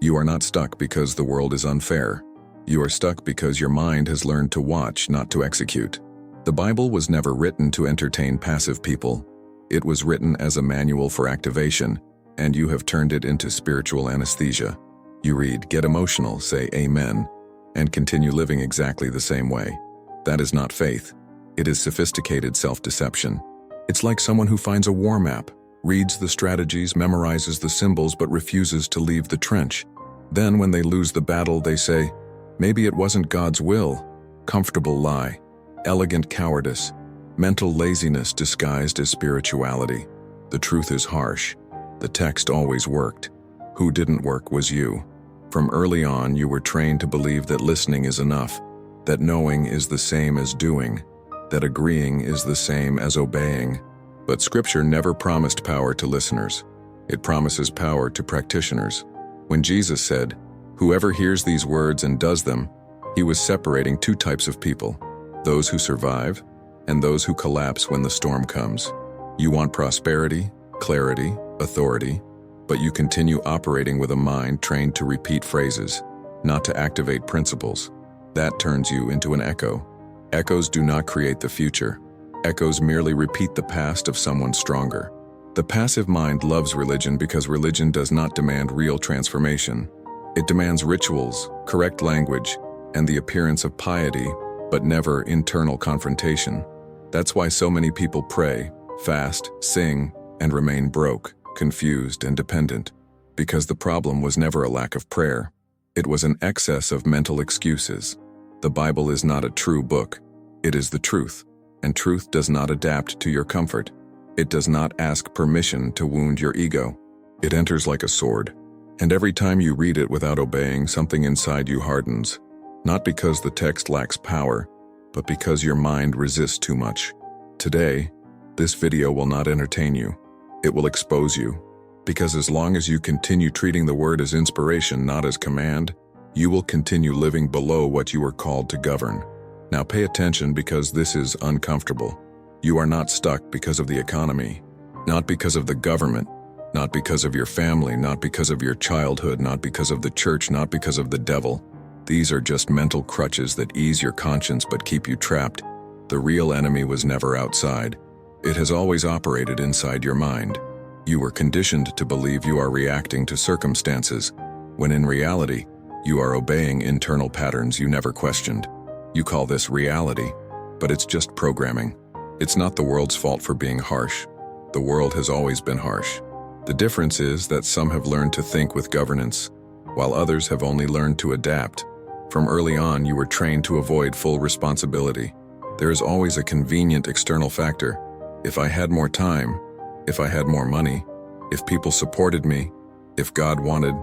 You are not stuck because the world is unfair. You are stuck because your mind has learned to watch, not to execute. The Bible was never written to entertain passive people. It was written as a manual for activation, and you have turned it into spiritual anesthesia. You read, "Get emotional, say amen," and continue living exactly the same way. That is not faith. It is sophisticated self-deception. It's like someone who finds a war map, reads the strategies, memorizes the symbols, but refuses to leave the trench. Then when they lose the battle, they say, "Maybe it wasn't God's will." Comfortable lie, elegant cowardice, mental laziness disguised as spirituality. The truth is harsh. The text always worked. Who didn't work was you. From early on, you were trained to believe that listening is enough, that knowing is the same as doing, that agreeing is the same as obeying. But Scripture never promised power to listeners. It promises power to practitioners. When Jesus said, "Whoever hears these words and does them," he was separating two types of people, those who survive and those who collapse when the storm comes. You want prosperity, clarity, authority, but you continue operating with a mind trained to repeat phrases, not to activate principles. That turns you into an echo. Echoes do not create the future. Echoes merely repeat the past of someone stronger. The passive mind loves religion because religion does not demand real transformation. It demands rituals, correct language, and the appearance of piety, but never internal confrontation. That's why so many people pray, fast, sing, and remain broke, confused, and dependent. Because the problem was never a lack of prayer. It was an excess of mental excuses. The Bible is not a true book. It is the truth, and truth does not adapt to your comfort. It does not ask permission to wound your ego. It enters like a sword, and every time you read it without obeying, something inside you hardens. Not because the text lacks power, but because your mind resists too much. Today, this video will not entertain you. It will expose you, because as long as you continue treating the word as inspiration, not as command, you will continue living below what you are called to govern. Now pay attention, because this is uncomfortable. You are not stuck because of the economy, not because of the government, not because of your family, not because of your childhood, not because of the church, not because of the devil. These are just mental crutches that ease your conscience but keep you trapped. The real enemy was never outside. It has always operated inside your mind. You were conditioned to believe you are reacting to circumstances, when in reality, you are obeying internal patterns you never questioned. You call this reality, but it's just programming. It's not the world's fault for being harsh. The world has always been harsh. The difference is that some have learned to think with governance, while others have only learned to adapt. From early on, you were trained to avoid full responsibility. There is always a convenient external factor. If I had more time, if I had more money, if people supported me, if God wanted.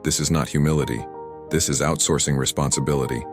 This is not humility. This is outsourcing responsibility.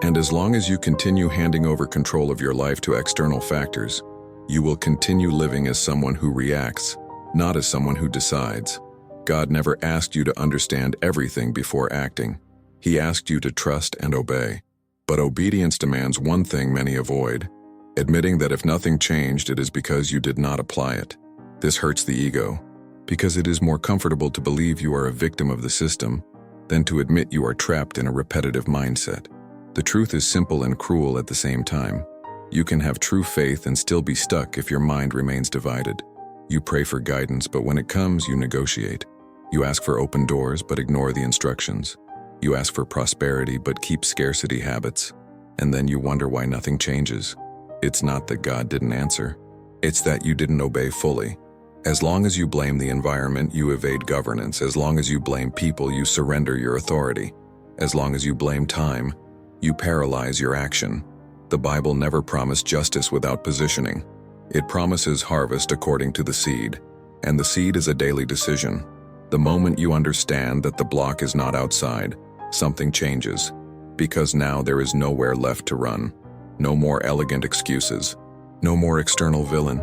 And as long as you continue handing over control of your life to external factors, you will continue living as someone who reacts, not as someone who decides. God never asked you to understand everything before acting. He asked you to trust and obey. But obedience demands one thing many avoid: admitting that if nothing changed, it is because you did not apply it. This hurts the ego, because it is more comfortable to believe you are a victim of the system than to admit you are trapped in a repetitive mindset. The truth is simple and cruel at the same time. You can have true faith and still be stuck if your mind remains divided. You pray for guidance, but when it comes, you negotiate. You ask for open doors, but ignore the instructions. You ask for prosperity, but keep scarcity habits. And then you wonder why nothing changes. It's not that God didn't answer. It's that you didn't obey fully. As long as you blame the environment, you evade governance. As long as you blame people, you surrender your authority. As long as you blame time, you paralyze your action. The Bible never promised justice without positioning. It promises harvest according to the seed, and the seed is a daily decision. The moment you understand that the block is not outside, something changes, because now there is nowhere left to run. No more elegant excuses, no more external villain,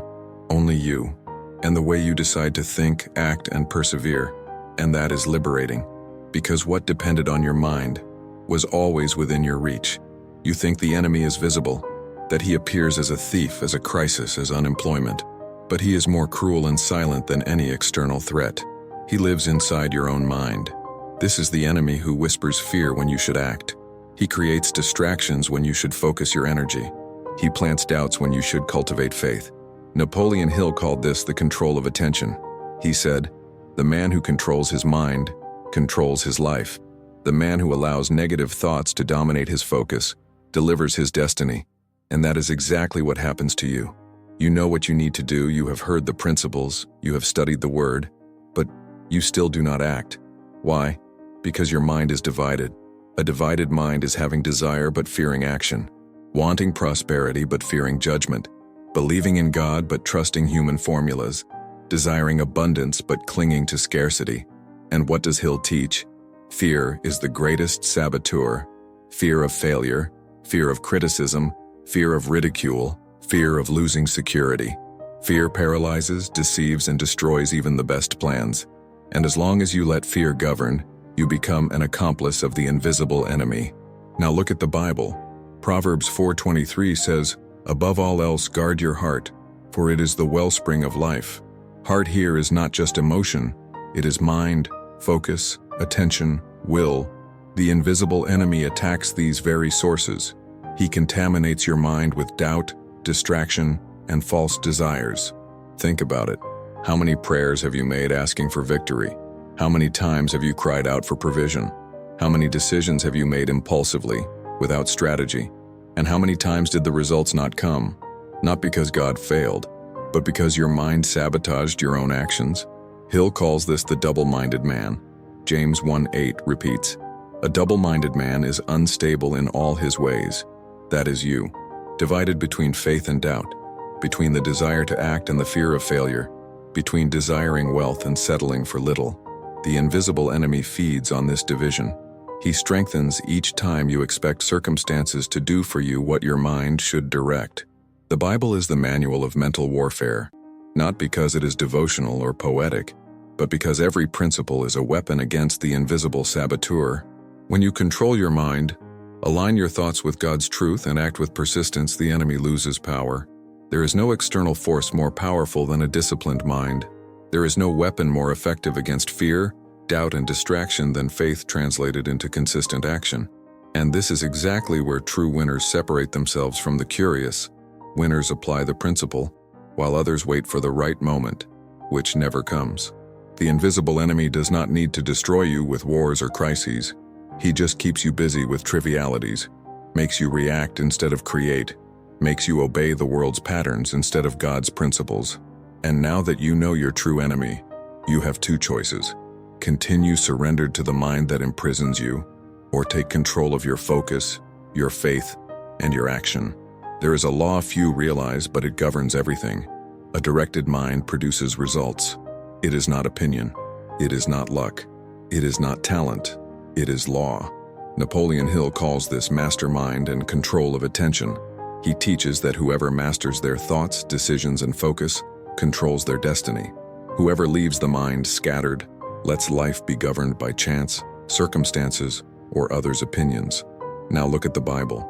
only you, and the way you decide to think, act, and persevere. And that is liberating, because what depended on your mind was always within your reach. You think the enemy is visible, that he appears as a thief, as a crisis, as unemployment. But he is more cruel and silent than any external threat. He lives inside your own mind. This is the enemy who whispers fear when you should act. He creates distractions when you should focus your energy. He plants doubts when you should cultivate faith. Napoleon Hill called this the control of attention. He said, "The man who controls his mind controls his life. The man who allows negative thoughts to dominate his focus delivers his destiny." And that is exactly what happens to you. You know what you need to do, you have heard the principles, you have studied the word, but you still do not act. Why? Because your mind is divided. A divided mind is having desire but fearing action, wanting prosperity but fearing judgment, believing in God but trusting human formulas, desiring abundance but clinging to scarcity. And what does Hill teach? Fear is the greatest saboteur. Fear of failure, fear of criticism, fear of ridicule, fear of losing security. Fear paralyzes, deceives, and destroys even the best plans. And as long as you let fear govern, you become an accomplice of the invisible enemy. Now look at the Bible. Proverbs 4:23 says, "Above all else, guard your heart, for it is the wellspring of life." Heart here is not just emotion, it is mind, focus, attention, will. The invisible enemy attacks these very sources. He contaminates your mind with doubt, distraction, and false desires. Think about it. How many prayers have you made asking for victory? How many times have you cried out for provision? How many decisions have you made impulsively, without strategy? And how many times did the results not come? Not because God failed, but because your mind sabotaged your own actions? Hill calls this the double-minded man. James 1:8 repeats, "A double-minded man is unstable in all his ways." That is you, divided between faith and doubt, between the desire to act and the fear of failure, between desiring wealth and settling for little. The invisible enemy feeds on this division. He strengthens each time you expect circumstances to do for you what your mind should direct. The Bible is the manual of mental warfare, not because it is devotional or poetic, but because every principle is a weapon against the invisible saboteur. When you control your mind, align your thoughts with God's truth, and act with persistence, the enemy loses power. There is no external force more powerful than a disciplined mind. There is no weapon more effective against fear, doubt, and distraction than faith translated into consistent action. And this is exactly where true winners separate themselves from the curious. Winners apply the principle, while others wait for the right moment, which never comes. The invisible enemy does not need to destroy you with wars or crises. He just keeps you busy with trivialities, makes you react instead of create, makes you obey the world's patterns instead of God's principles. And now that you know your true enemy, you have two choices. Continue surrendered to the mind that imprisons you, or take control of your focus, your faith, and your action. There is a law few realize, but it governs everything. A directed mind produces results. It is not opinion. It is not luck. It is not talent. It is law. Napoleon Hill calls this mastermind and control of attention. He teaches that whoever masters their thoughts, decisions, and focus controls their destiny. Whoever leaves the mind scattered lets life be governed by chance, circumstances, or others' opinions. Now look at the Bible.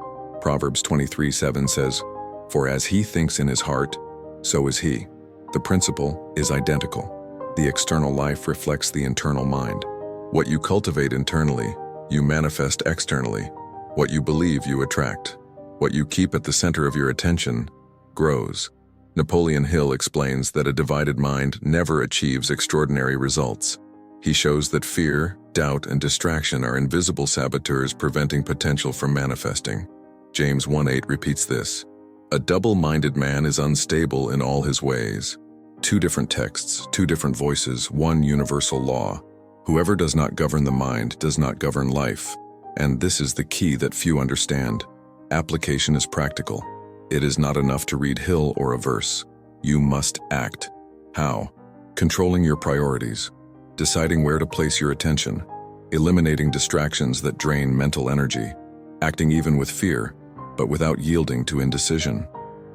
Proverbs 23:7 says, "For as he thinks in his heart, so is he." The principle is identical. The external life reflects the internal mind. What you cultivate internally, you manifest externally. What you believe, you attract. What you keep at the center of your attention grows. Napoleon Hill explains that a divided mind never achieves extraordinary results. He shows that fear, doubt, and distraction are invisible saboteurs preventing potential from manifesting. James 1:8 repeats this. "A double-minded man is unstable in all his ways." Two different texts, two different voices, one universal law. Whoever does not govern the mind does not govern life. And this is the key that few understand. Application is practical. It is not enough to read Hill or a verse. You must act. How? Controlling your priorities, deciding where to place your attention, eliminating distractions that drain mental energy, acting even with fear, but without yielding to indecision.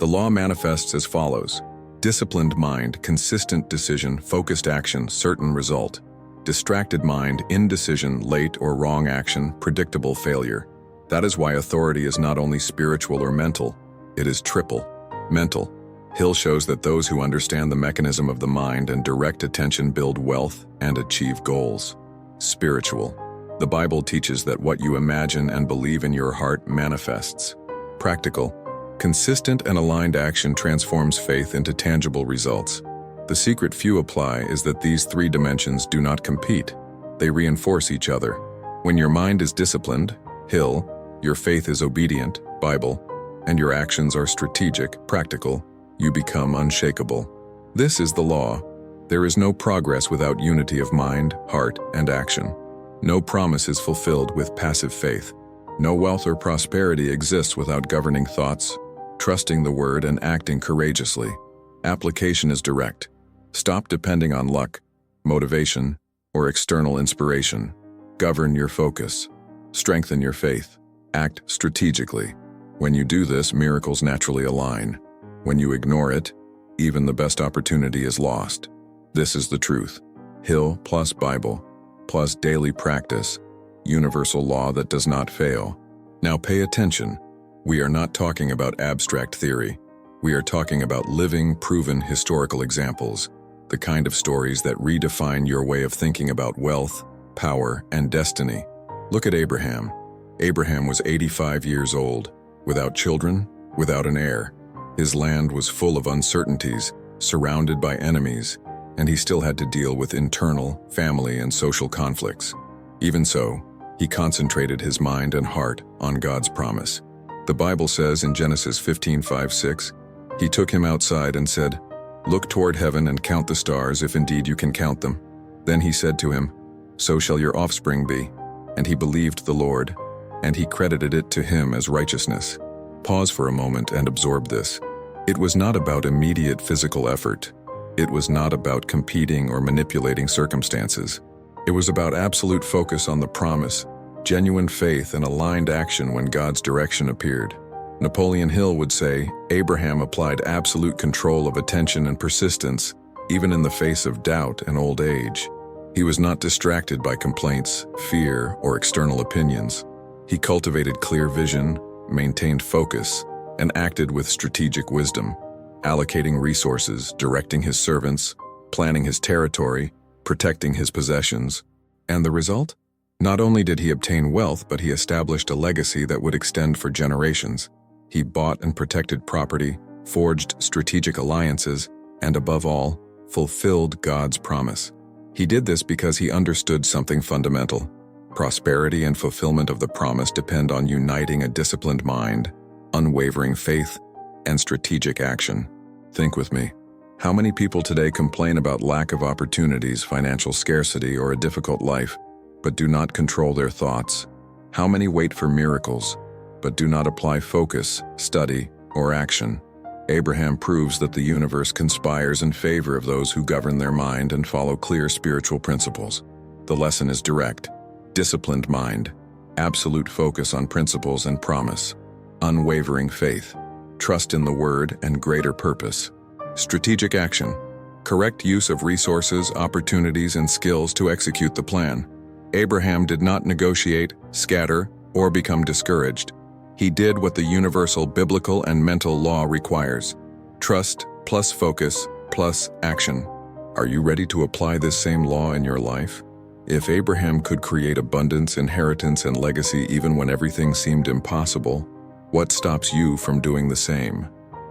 The law manifests as follows. Disciplined mind, consistent decision, focused action, certain result. Distracted mind, indecision, late or wrong action, predictable failure. That is why authority is not only spiritual or mental, it is triple. Mental. Hill shows that those who understand the mechanism of the mind and direct attention build wealth and achieve goals. Spiritual. The Bible teaches that what you imagine and believe in your heart manifests. Practical, consistent and aligned action transforms faith into tangible results. The secret few apply is that these three dimensions do not compete. They reinforce each other. When your mind is disciplined, Hill, your faith is obedient, Bible, and your actions are strategic, practical, you become unshakable. This is the law. There is no progress without unity of mind, heart, and action. No promise is fulfilled with passive faith. No wealth or prosperity exists without governing thoughts, trusting the word, and acting courageously. Application is direct. Stop depending on luck, motivation, or external inspiration. Govern your focus. Strengthen your faith. Act strategically. When you do this, miracles naturally align. When you ignore it, even the best opportunity is lost. This is the truth. Hill plus Bible plus daily practice, universal law that does not fail. Now pay attention. We are not talking about abstract theory. We are talking about living, proven historical examples, the kind of stories that redefine your way of thinking about wealth, power, and destiny. Look at Abraham. Abraham was 85 years old, without children, without an heir. His land was full of uncertainties, surrounded by enemies, and he still had to deal with internal, family, and social conflicts. Even so, he concentrated his mind and heart on God's promise. The Bible says in Genesis 15:5-6, he took him outside and said, "Look toward heaven and count the stars, if indeed you can count them." Then he said to him, "So shall your offspring be." And he believed the Lord, and he credited it to him as righteousness. Pause for a moment and absorb this. It was not about immediate physical effort. It was not about competing or manipulating circumstances. It was about absolute focus on the promise, genuine faith, and aligned action when God's direction appeared. Napoleon Hill would say, Abraham applied absolute control of attention and persistence, even in the face of doubt and old age. He was not distracted by complaints, fear, or external opinions. He cultivated clear vision, maintained focus, and acted with strategic wisdom, allocating resources, directing his servants, planning his territory, protecting his possessions. And the result? Not only did he obtain wealth, but he established a legacy that would extend for generations. He bought and protected property, forged strategic alliances, and above all, fulfilled God's promise. He did this because he understood something fundamental. Prosperity and fulfillment of the promise depend on uniting a disciplined mind, unwavering faith, and strategic action. Think with me. How many people today complain about lack of opportunities, financial scarcity, or a difficult life, but do not control their thoughts? How many wait for miracles, but do not apply focus, study, or action? Abraham proves that the universe conspires in favor of those who govern their mind and follow clear spiritual principles. The lesson is direct. Disciplined mind, absolute focus on principles and promise, unwavering faith, trust in the word and greater purpose. Strategic action, correct use of resources, opportunities, and skills to execute the plan. Abraham did not negotiate, scatter, or become discouraged. He did what the universal biblical and mental law requires. Trust plus focus plus action. Are you ready to apply this same law in your life? If Abraham could create abundance, inheritance, and legacy even when everything seemed impossible, what stops you from doing the same?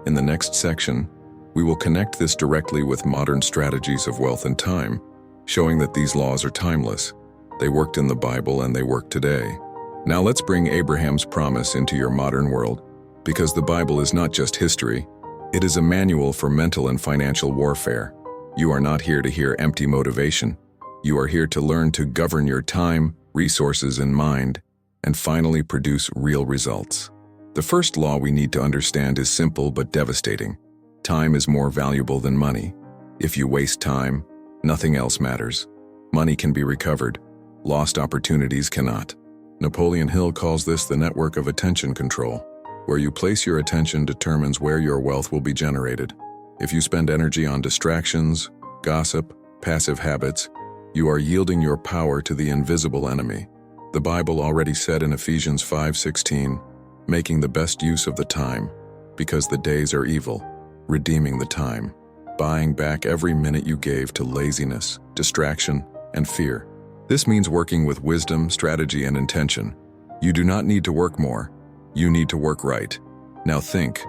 In the next section, we will connect this directly with modern strategies of wealth and time, showing that these laws are timeless. They worked in the Bible and they work today. Now let's bring Abraham's promise into your modern world, because the Bible is not just history, it is a manual for mental and financial warfare. You are not here to hear empty motivation. You are here to learn to govern your time, resources, and mind, and finally produce real results. The first law we need to understand is simple but devastating. Time is more valuable than money. If you waste time, nothing else matters. Money can be recovered. Lost opportunities cannot. Napoleon Hill calls this the network of attention control. Where you place your attention determines where your wealth will be generated. If you spend energy on distractions, gossip, passive habits, you are yielding your power to the invisible enemy. The Bible already said in Ephesians 5:16, making the best use of the time, because the days are evil, redeeming the time, buying back every minute you gave to laziness, distraction, and fear. This means working with wisdom, strategy, and intention. You do not need to work more. You need to work right. Now think.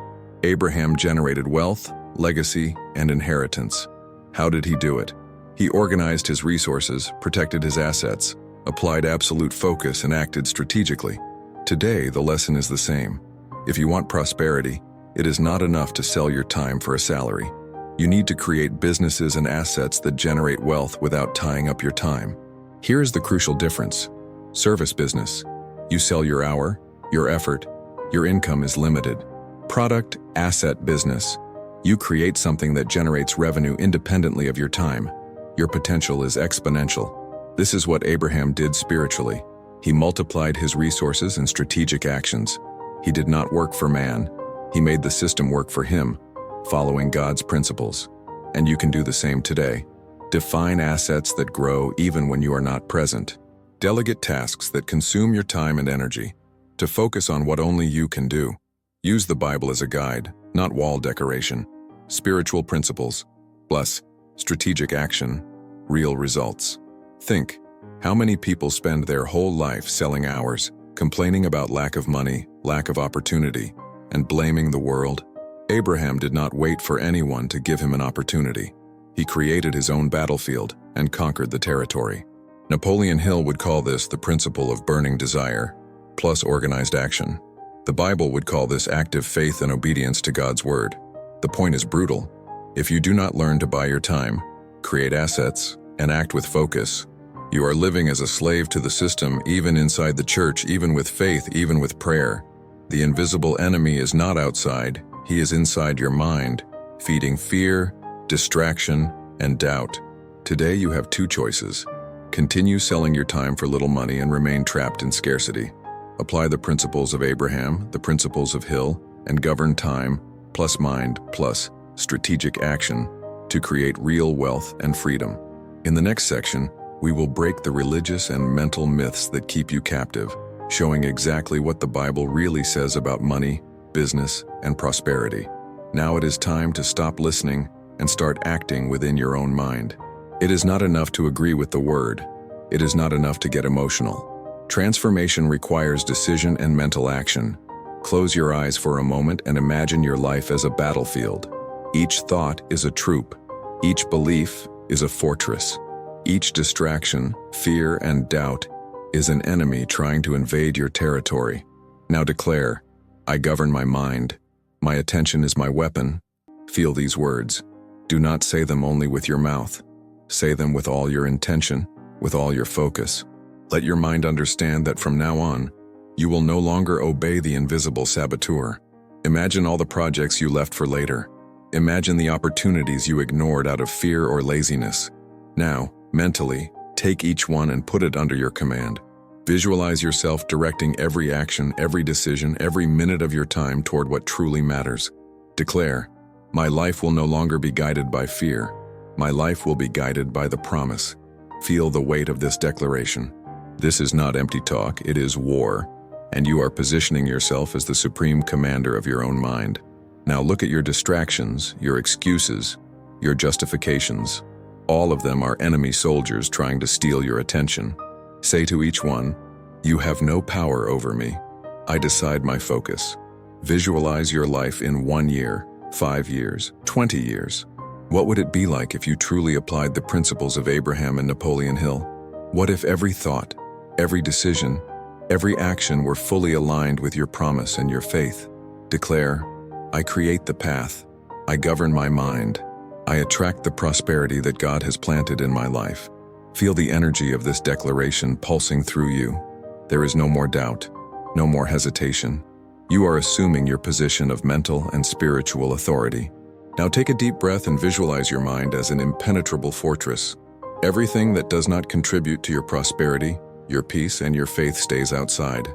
Abraham generated wealth, legacy, and inheritance. How did he do it? He organized his resources, protected his assets, applied absolute focus, and acted strategically. Today, the lesson is the same. If you want prosperity, it is not enough to sell your time for a salary. You need to create businesses and assets that generate wealth without tying up your time. Here is the crucial difference. Service business. You sell your hour, your effort, your income is limited. Product, asset business. You create something that generates revenue independently of your time. Your potential is exponential. This is what Abraham did spiritually. He multiplied his resources and strategic actions. He did not work for man. He made the system work for him, following God's principles. And you can do the same today. Define assets that grow even when you are not present. Delegate tasks that consume your time and energy. To focus on what only you can do. Use the Bible as a guide, not wall decoration. Spiritual principles, plus strategic action, real results. Think, how many people spend their whole life selling hours, complaining about lack of money, lack of opportunity, and blaming the world? Abraham did not wait for anyone to give him an opportunity. He created his own battlefield and conquered the territory. Napoleon Hill would call this the principle of burning desire, plus organized action. The Bible would call this active faith and obedience to God's word. The point is brutal. If you do not learn to buy your time, create assets, and act with focus, you are living as a slave to the system, even inside the church, even with faith, even with prayer. The invisible enemy is not outside, he is inside your mind, feeding fear, distraction, and doubt. Today you have two choices. Continue selling your time for little money and remain trapped in scarcity. Apply the principles of Abraham, the principles of Hill, and govern time, plus mind, plus strategic action to create real wealth and freedom. In the next section, we will break the religious and mental myths that keep you captive, showing exactly what the Bible really says about money, business, and prosperity. Now it is time to stop listening and start acting within your own mind. It is not enough to agree with the word. It is not enough to get emotional. Transformation requires decision and mental action. Close your eyes for a moment and imagine your life as a battlefield. Each thought is a troop. Each belief is a fortress. Each distraction, fear, and doubt is an enemy trying to invade your territory. Now declare, I govern my mind. My attention is my weapon. Feel these words. Do not say them only with your mouth. Say them with all your intention, with all your focus. Let your mind understand that from now on, you will no longer obey the invisible saboteur. Imagine all the projects you left for later. Imagine the opportunities you ignored out of fear or laziness. Now, mentally, take each one and put it under your command. Visualize yourself directing every action, every decision, every minute of your time toward what truly matters. Declare, my life will no longer be guided by fear. My life will be guided by the promise. Feel the weight of this declaration. This is not empty talk, it is war, and you are positioning yourself as the supreme commander of your own mind. Now look at your distractions, your excuses, your justifications. All of them are enemy soldiers trying to steal your attention. Say to each one, you have no power over me. I decide my focus. Visualize your life in 1 year, 5 years, 20 years. What would it be like if you truly applied the principles of Abraham and Napoleon Hill? What if every thought, every decision, every action were fully aligned with your promise and your faith? Declare, I create the path. I govern my mind. I attract the prosperity that God has planted in my life. Feel the energy of this declaration pulsing through you. There is no more doubt, no more hesitation. You are assuming your position of mental and spiritual authority. Now take a deep breath and visualize your mind as an impenetrable fortress. Everything that does not contribute to your prosperity, your peace, and your faith stays outside.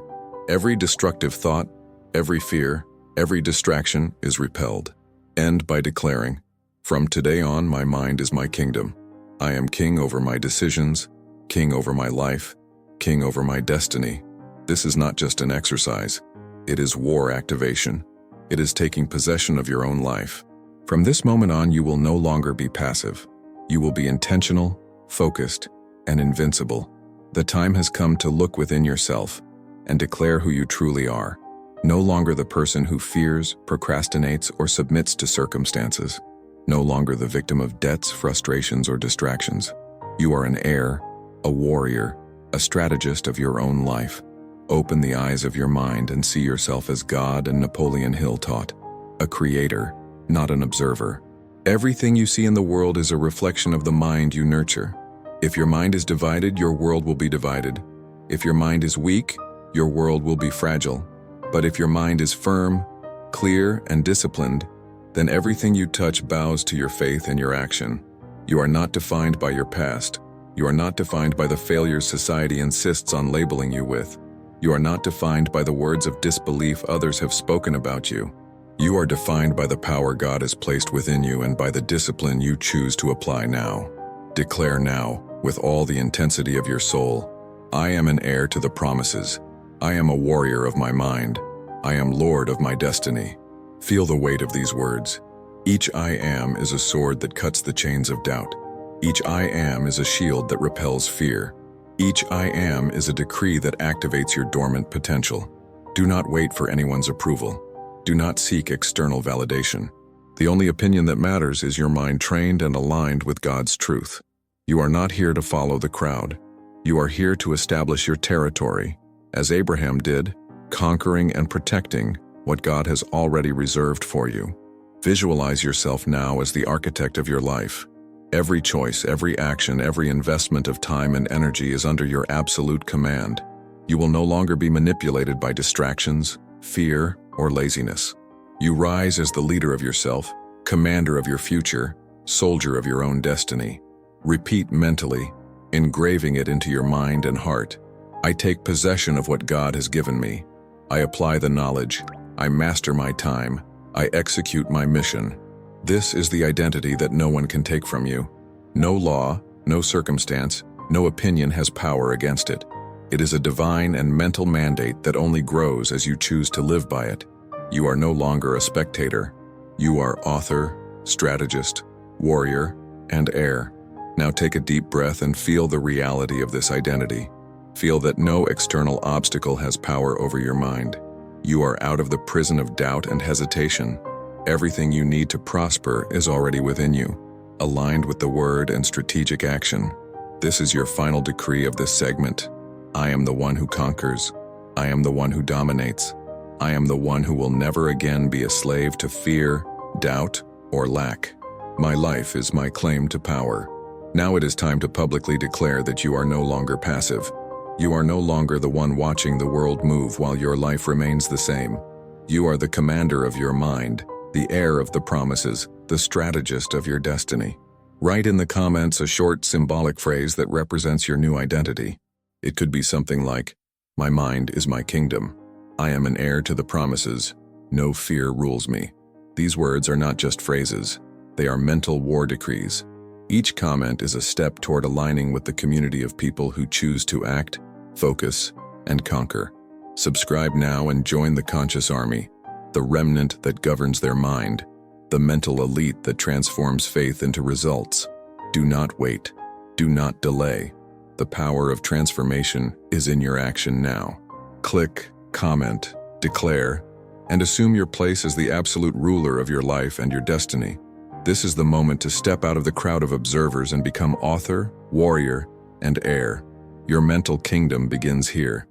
Every destructive thought, every fear, every distraction is repelled. End by declaring, from today on, my mind is my kingdom. I am king over my decisions, king over my life, king over my destiny. This is not just an exercise. It is war activation. It is taking possession of your own life. From this moment on, you will no longer be passive. You will be intentional, focused, and invincible. The time has come to look within yourself and declare who you truly are. No longer the person who fears, procrastinates, or submits to circumstances. No longer the victim of debts, frustrations, or distractions. You are an heir, a warrior, a strategist of your own life. Open the eyes of your mind and see yourself as God and Napoleon Hill taught, a creator, not an observer. Everything you see in the world is a reflection of the mind you nurture. If your mind is divided, your world will be divided. If your mind is weak, your world will be fragile. But if your mind is firm, clear, and disciplined, then everything you touch bows to your faith and your action. You are not defined by your past. You are not defined by the failures society insists on labeling you with. You are not defined by the words of disbelief others have spoken about you. You are defined by the power God has placed within you and by the discipline you choose to apply now. Declare now, with all the intensity of your soul, I am an heir to the promises. I am a warrior of my mind. I am Lord of my destiny. Feel the weight of these words. Each I am is a sword that cuts the chains of doubt. Each I am is a shield that repels fear. Each I am is a decree that activates your dormant potential. Do not wait for anyone's approval. Do not seek external validation. The only opinion that matters is your mind trained and aligned with God's truth. You are not here to follow the crowd. You are here to establish your territory, as Abraham did, conquering and protecting what God has already reserved for you. Visualize yourself now as the architect of your life. Every choice, every action, every investment of time and energy is under your absolute command. You will no longer be manipulated by distractions, fear, or laziness. You rise as the leader of yourself, commander of your future, soldier of your own destiny. Repeat mentally, engraving it into your mind and heart. I take possession of what God has given me. I apply the knowledge. I master my time. I execute my mission. This is the identity that no one can take from you. No law, no circumstance, no opinion has power against it. It is a divine and mental mandate that only grows as you choose to live by it. You are no longer a spectator. You are author, strategist, warrior, and heir. Now take a deep breath and feel the reality of this identity. Feel that no external obstacle has power over your mind. You are out of the prison of doubt and hesitation. Everything you need to prosper is already within you, aligned with the word and strategic action. This is your final decree of this segment. I am the one who conquers. I am the one who dominates. I am the one who will never again be a slave to fear, doubt, or lack. My life is my claim to power. Now it is time to publicly declare that you are no longer passive. You are no longer the one watching the world move while your life remains the same. You are the commander of your mind, the heir of the promises, the strategist of your destiny. Write in the comments a short symbolic phrase that represents your new identity. It could be something like, my mind is my kingdom. I am an heir to the promises. No fear rules me. These words are not just phrases. They are mental war decrees. Each comment is a step toward aligning with the community of people who choose to act, focus, and conquer. Subscribe now and join the conscious army, the remnant that governs their mind, the mental elite that transforms faith into results. Do not wait. Do not delay. The power of transformation is in your action now. Click, comment, declare, and assume your place as the absolute ruler of your life and your destiny. This is the moment to step out of the crowd of observers and become author, warrior, and heir. Your mental kingdom begins here.